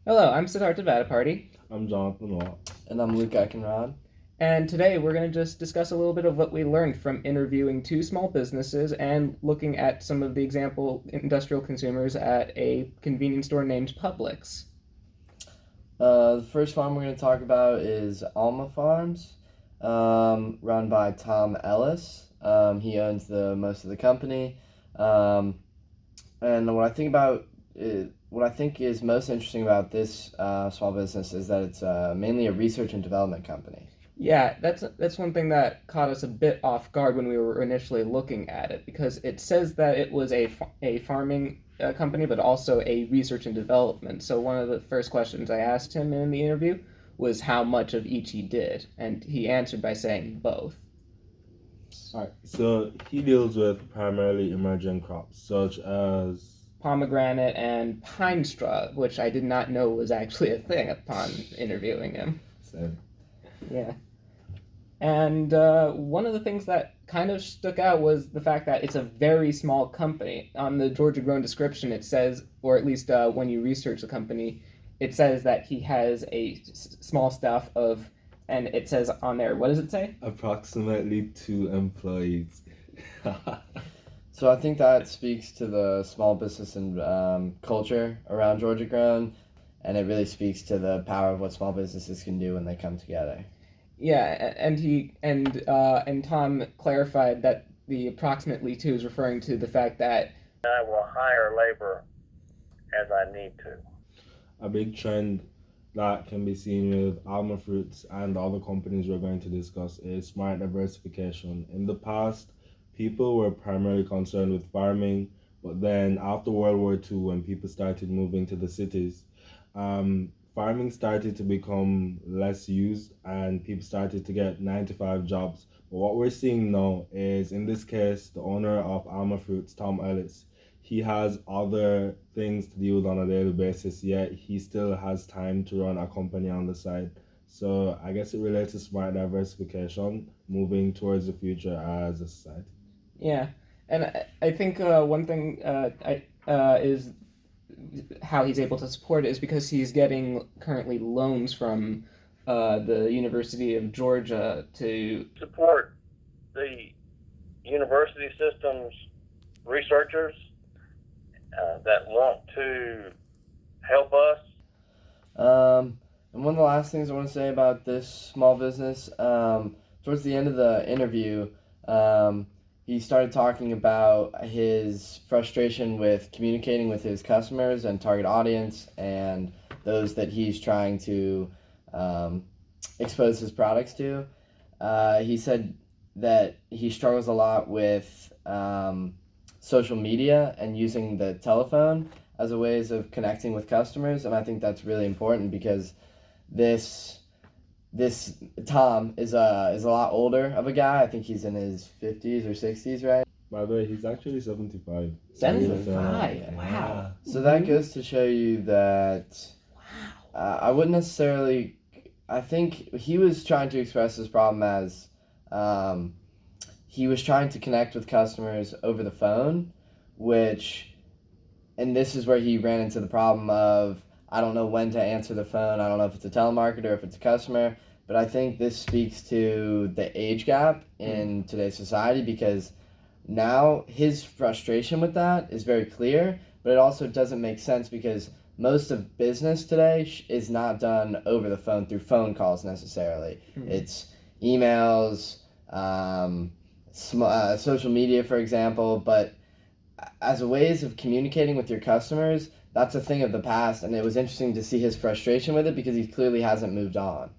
Hello, I'm Siddhartha Vadaparty, I'm Jonathan Watt. And I'm Luke Eichenrod. and today we're going to just discuss a little bit of what we learned from interviewing two small businesses and looking at some of the example industrial consumers at a convenience store named Publix. The first farm we're going to talk about is Alma Farms, run by Tom Ellis. He owns the most of the company. And what I think is most interesting about this small business is that it's mainly a research and development company. Yeah, that's one thing that caught us a bit off guard when we were initially looking at it because it says that it was a farming company, but also a research and development. So one of the first questions I asked him in the interview was how much of each he did, and he answered by saying both. Alright, so he deals with primarily emerging crops such as Pomegranate and pine straw, which I did not know was actually a thing upon interviewing him. said, Yeah. And one of the things that kind of stuck out was the fact that it's a very small company. On the Georgia Grown description, it says, or at least when you research the company, it says that he has a small staff of, and it says on there, what does it say? approximately 2 employees. So I think that speaks to the small business and culture around Georgia Grown, and it really speaks to the power of what small businesses can do when they come together. Yeah, and Tom clarified that the approximately two is referring to the fact that I will hire labor as I need to. A big trend that can be seen with Alma Fruits and other companies we're going to discuss is smart diversification. In the past, people were primarily concerned with farming, but then after World War II, when people started moving to the cities, farming started to become less used and people started to get 9 to 5 jobs. But what we're seeing now is, in this case, the owner of Alma Fruits, Tom Ellis, he has other things to deal with on a daily basis, yet he still has time to run a company on the side. So I guess it relates to smart diversification, moving towards the future as a society. yeah, and I think one thing is how he's able to support it is because he's getting currently loans from the University of Georgia to. Support the university system's researchers that want to help us. And one of the last things I want to say about this small business, towards the end of the interview, he started talking about his frustration with communicating with his customers and target audience and those that he's trying to expose his products to. He said that he struggles a lot with social media and using the telephone as a ways of connecting with customers, and I think that's really important because this Tom is a lot older of a guy. I think he's in his 50s or 60s, right? By the way, he's actually 75. 75. Wow. So that goes to show you that I wouldn't necessarily. I think he was trying to express his problem as he was trying to connect with customers over the phone, and this is where he ran into the problem of I don't know when to answer the phone. I don't know if it's a telemarketer or if it's a customer. But I think this speaks to the age gap in today's society because now his frustration with that is very clear, but it also doesn't make sense because most of business today is not done over the phone through phone calls necessarily. It's emails, social media, for example, but as a ways of communicating with your customers, that's a thing of the past, and it was interesting to see his frustration with it because he clearly hasn't moved on.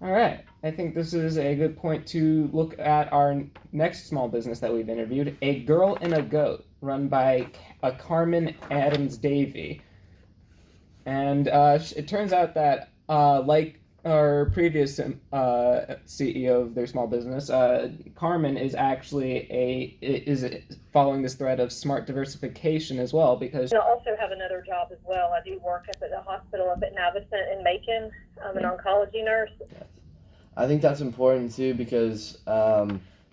All right. I think this is a good point to look at our next small business that we've interviewed, A Girl and a Goat, run by Carmen Adams Davy. And it turns out that, like our previous CEO of their small business, Carmen is actually is following this thread of smart diversification as well because. I also have another job as well. I do work up at the hospital up at Navicent in Macon. I'm an oncology nurse. I think that's important too because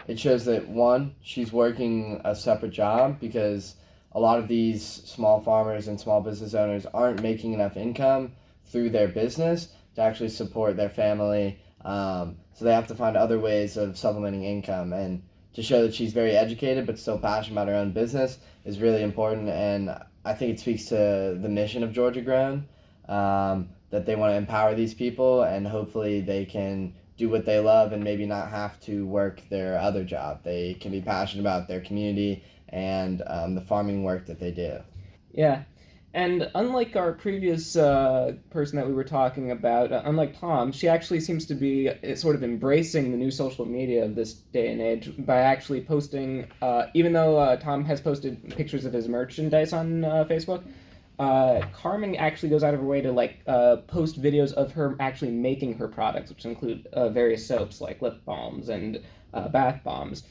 it shows that one, she's working a separate job because a lot of these small farmers and small business owners aren't making enough income through their business to actually support their family. So they have to find other ways of supplementing income. And to show that she's very educated but still passionate about her own business is really important. And I think it speaks to the mission of Georgia Grown, that they want to empower these people and hopefully they can do what they love and maybe not have to work their other job. They can be passionate about their community and the farming work that they do. Yeah. And unlike our previous person that we were talking about, unlike Tom, she actually seems to be sort of embracing the new social media of this day and age by actually posting, even though Tom has posted pictures of his merchandise on Facebook, Carmen actually goes out of her way to post videos of her actually making her products, which include various soaps like lip balms and bath bombs,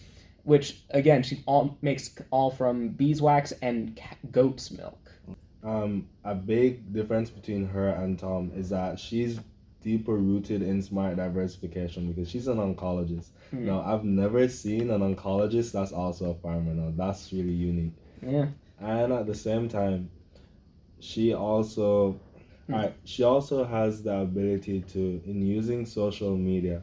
which again she makes all from beeswax and goat's milk. A big difference between her and Tom is that she's deeper rooted in smart diversification because she's an oncologist. Now, I've never seen an oncologist that's also a farmer. Now, that's really unique. Yeah. And at the same time, she also has the ability to, in using social media,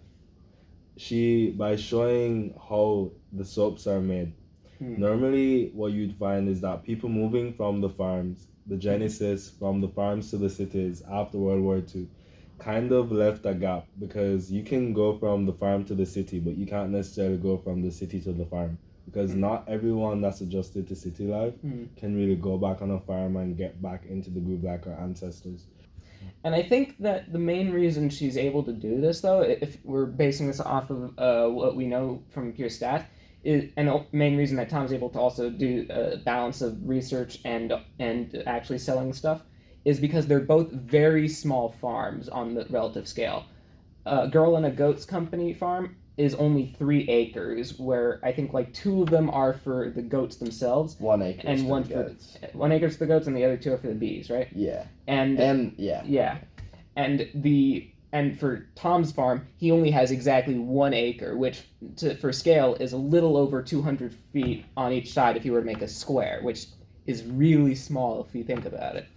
by showing how the soaps are made. Normally, what you'd find is that people moving from the farms, the genesis from the farms to the cities after World War II, kind of left a gap because you can go from the farm to the city, but you can't necessarily go from the city to the farm because not everyone that's adjusted to city life can really go back on a farm and get back into the groove like our ancestors. And I think that the main reason she's able to do this, though, if we're basing this off of what we know from pure stats, and the main reason that Tom's able to also do a balance of research and actually selling stuff is because they're both very small farms on the relative scale. Girl and a Goat's Company farm is only 3 acres, where I think 2 of them are for the goats themselves. 1 acre and for one the goats. 1 acre's for the goats, and the other 2 are for the bees, right? Yeah. And yeah. Yeah, and for Tom's farm, he only has exactly 1 acre, which for scale is a little over 200 feet on each side if you were to make a square, which is really small if you think about it.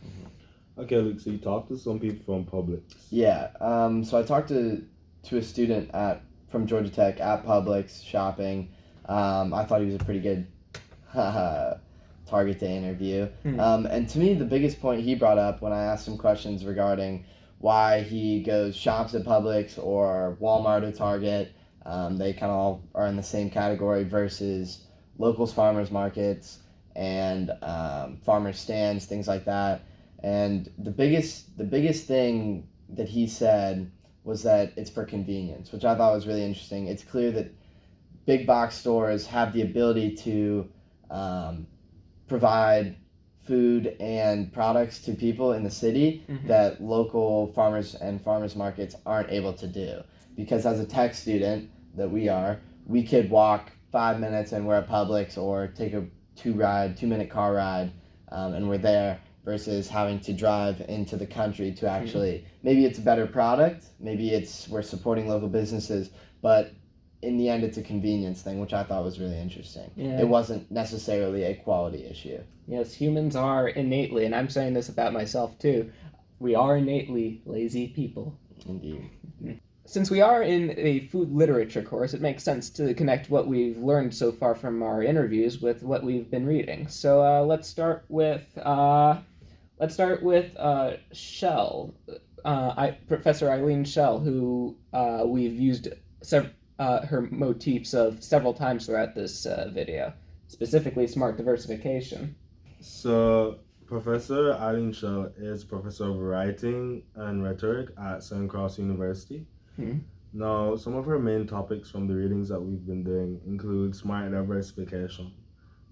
Okay, Luke, so you talked to some people from Publix. Yeah. So I talked to a student from Georgia Tech at Publix shopping. I thought he was a pretty good target to interview. And to me, the biggest point he brought up when I asked him questions regarding why he shops at Publix or Walmart or Target, they kind of all are in the same category versus locals farmers markets and farmers stands, things like that. And the biggest thing that he said was that it's for convenience, which I thought was really interesting. It's clear that big box stores have the ability to provide food and products to people in the city that local farmers and farmers markets aren't able to do. Because as a tech student that we could walk 5 minutes and we're at Publix or take a 2-minute car ride and we're there, versus having to drive into the country to actually, maybe it's a better product, maybe we're supporting local businesses, but in the end it's a convenience thing, which I thought was really interesting. Yeah. It wasn't necessarily a quality issue. Yes, humans are innately, and I'm saying this about myself too, we are innately lazy people. Indeed. Since we are in a food literature course, it makes sense to connect what we've learned so far from our interviews with what we've been reading. So let's start with Shell, Professor Eileen Shell, who we've used her motifs of several times throughout this video, specifically smart diversification. So, Professor Eileen Shell is professor of writing and rhetoric at St. Cross University. Now, some of her main topics from the readings that we've been doing include smart diversification.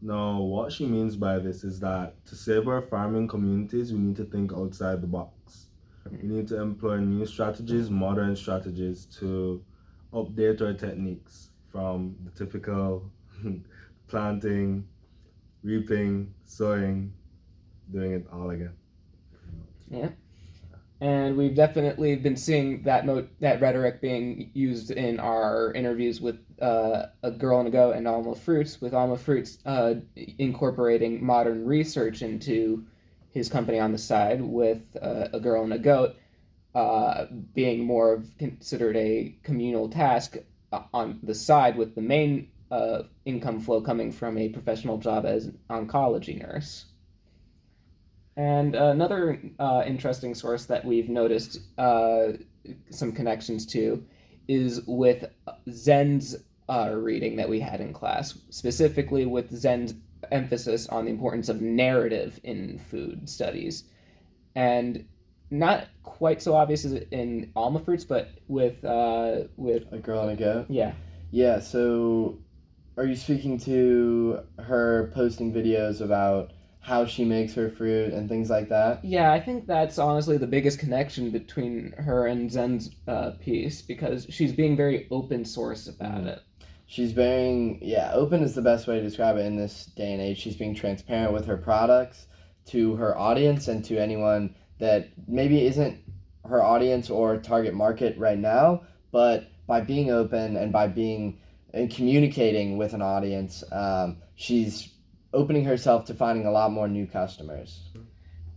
Now, what she means by this is that to save our farming communities, we need to think outside the box. We need to employ new strategies, modern strategies to update our techniques from the typical planting, reaping, sowing, doing it all again. Yeah. And we've definitely been seeing that rhetoric being used in our interviews with A Girl and a Goat and Alma Fruits, with Alma Fruits incorporating modern research into his company on the side, with A Girl and a Goat being more of considered a communal task on the side, with the main income flow coming from a professional job as an oncology nurse. And another interesting source that we've noticed some connections to is with Zen's reading that we had in class, specifically with Zen's emphasis on the importance of narrative in food studies. And not quite so obvious as in Alma Fruits, but with A Girl and a Goat? Yeah. Yeah, so are you speaking to her posting videos about how she makes her fruit and things like that? Yeah, I think that's honestly the biggest connection between her and Zen's piece, because she's being very open source about it. She's being, open is the best way to describe it in this day and age. She's being transparent with her products to her audience and to anyone that maybe isn't her audience or target market right now, but by being open and by being and communicating with an audience, she's opening herself to finding a lot more new customers.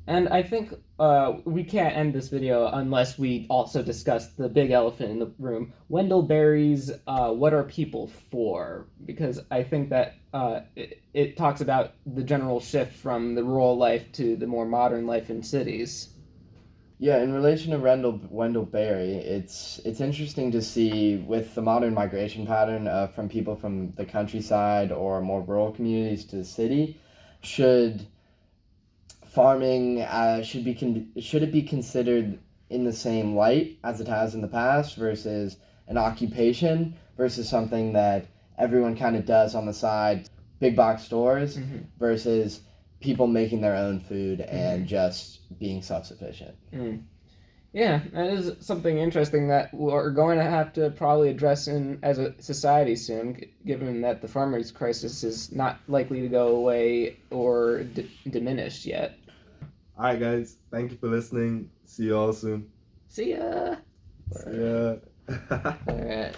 And I think we can't end this video unless we also discuss the big elephant in the room, Wendell Berry's What Are People For? Because I think that it talks about the general shift from the rural life to the more modern life in cities. Yeah, in relation to Wendell Berry, it's interesting to see with the modern migration pattern from people from the countryside or more rural communities to the city, should farming should it be considered in the same light as it has in the past versus an occupation versus something that everyone kind of does on the side, big box stores, versus people making their own food and just being self-sufficient. Yeah, that is something interesting that we're going to have to probably address as a society soon, given that the farmers' crisis is not likely to go away or diminish yet. All right, guys. Thank you for listening. See you all soon. See ya. See ya. All right.